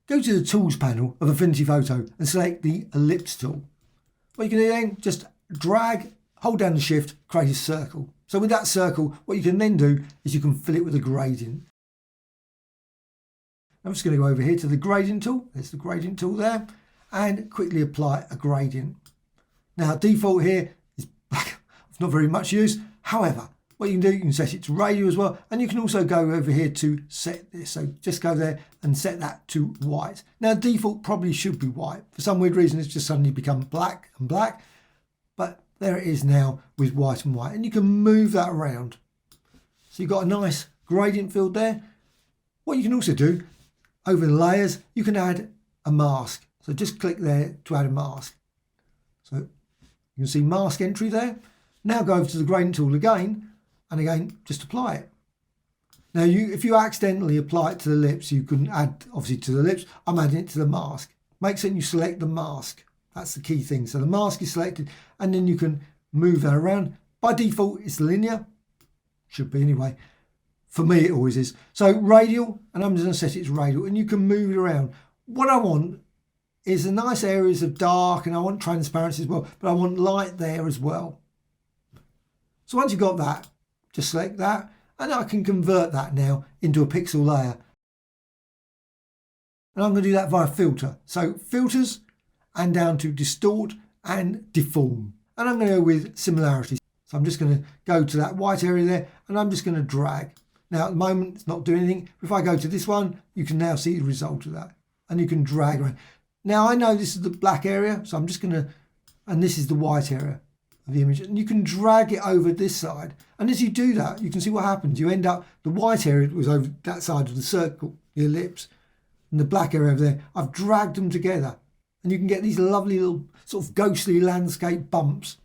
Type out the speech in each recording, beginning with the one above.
go to the Tools panel of Affinity Photo and select the Ellipse tool. What you can do then, just drag, hold down the Shift, create a circle. So with that circle, what you can then do is you can fill it with a gradient. I'm just going to go over here to the gradient tool. There's the gradient tool there, and quickly apply a gradient. Now default here is black, it's not very much use. However, what you can do, you can set it to radial as well, and you can also go over here to set this. So just go there and set that to white. Now default probably should be white. For some weird reason, it's just suddenly become black and black, but there it is now with white and white, and you can move that around. So you've got a nice gradient field there. What you can also do, over the layers, you can add a mask. So just click there to add a mask. So you can see mask entry there. Now go over to the gradient tool again, and again, just apply it. Now, if you accidentally apply it to the lips, you can add, obviously, to the lips. I'm adding it to the mask. Make certain you select the mask. That's the key thing. So the mask is selected, and then you can move that around. By default, it's linear. Should be anyway. For me, it always is. So radial, and I'm just going to set it to radial, and you can move it around. What I want is the nice areas of dark, and I want transparency as well, but I want light there as well. So once you've got that, just select that, and I can convert that now into a pixel layer. And I'm going to do that via filter. So filters, and down to distort and deform. And I'm going to go with similarity. So I'm just going to go to that white area there, and I'm just going to drag. Now at the moment it's not doing anything. If I go to this one, you can now see the result of that, and you can drag around. Now I know this is the black area, so I'm just going to, and this is the white area of the image, and you can drag it over this side. And as you do that, you can see what happens. You end up, the white area was over that side of the circle, the ellipse, and the black area over there. I've dragged them together, and you can get these lovely little sort of ghostly landscape bumps.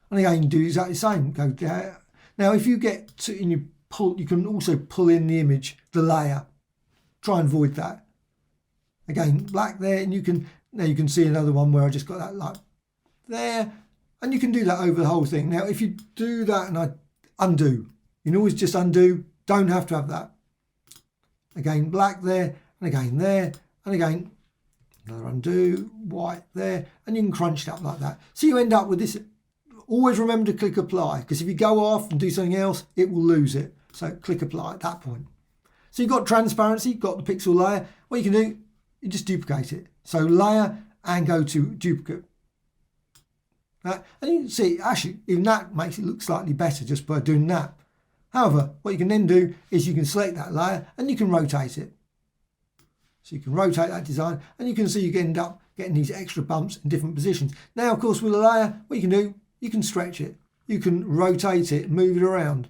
And again, do exactly the same. Go there. Now, if you get to, and you pull, you can also pull in the image, the layer. Try and avoid that. Again, black there, and you can, now you can see another one where I just got that like there. And you can do that over the whole thing. Now, if you do that and I undo, you can always just undo. Don't have to have that. Again, black there, and again there, and again, another undo, white there, and you can crunch it up like that. So you end up with this. Always remember to click apply, because if you go off and do something else, it will lose it. So click apply at that point. So you've got transparency, you've got the pixel layer. What you can do, you just duplicate it. So layer and go to duplicate. And you can see, actually, even that makes it look slightly better just by doing that. However, what you can then do is you can select that layer and you can rotate it. So you can rotate that design, and you can see you can end up getting these extra bumps in different positions. Now, of course, with a layer, what you can do, you can stretch it. You can rotate it, move it around,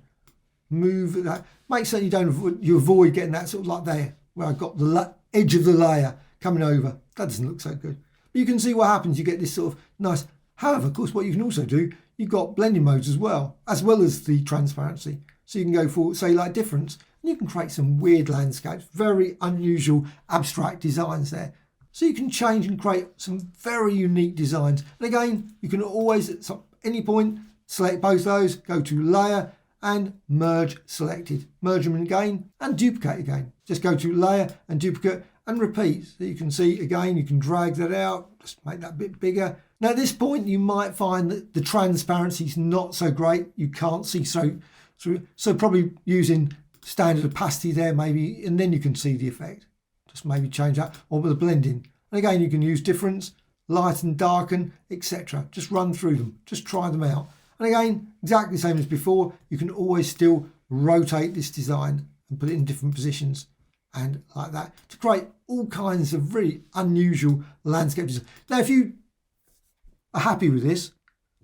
move that. Make certain you avoid getting that sort of like there, where I've got the edge of the layer coming over. That doesn't look so good. But you can see what happens. You get this sort of nice. However, of course, what you can also do, you've got blending modes as well as the transparency. So you can go for, say, like difference, and you can create some weird landscapes, very unusual abstract designs there. So you can change and create some very unique designs. And again, you can always, at any point, select both those, go to layer and merge selected. Merge them again and duplicate again. Just go to layer and duplicate and repeat. So you can see again, you can drag that out, just make that a bit bigger. Now at this point, you might find that the transparency is not so great. You can't see so probably using standard opacity there maybe, and then you can see the effect. Just maybe change that, or with the blending. And again, you can use difference, lighten, darken, etc. Just run through them, just try them out. And again, exactly the same as before, you can always still rotate this design and put it in different positions and like that to create all kinds of really unusual landscape design. Now, if you are happy with this,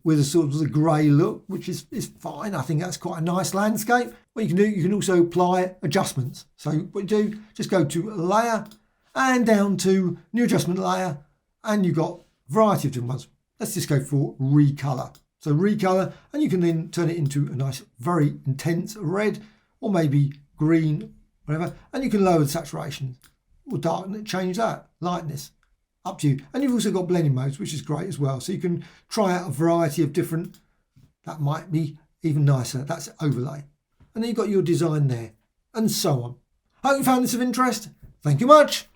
with a sort of the grey look, which is fine, I think that's quite a nice landscape. What you can do, you can also apply adjustments. So what you do, just go to layer and down to new adjustment layer, and you've got a variety of different ones. Let's just go for recolor. So recolor, and you can then turn it into a nice, very intense red, or maybe green, whatever, and you can lower the saturation or darken it, change that, lightness, up to you. And you've also got blending modes, which is great as well. So you can try out a variety of different, that might be even nicer. That's overlay. And then you've got your design there, and so on. I hope you found this of interest. Thank you much.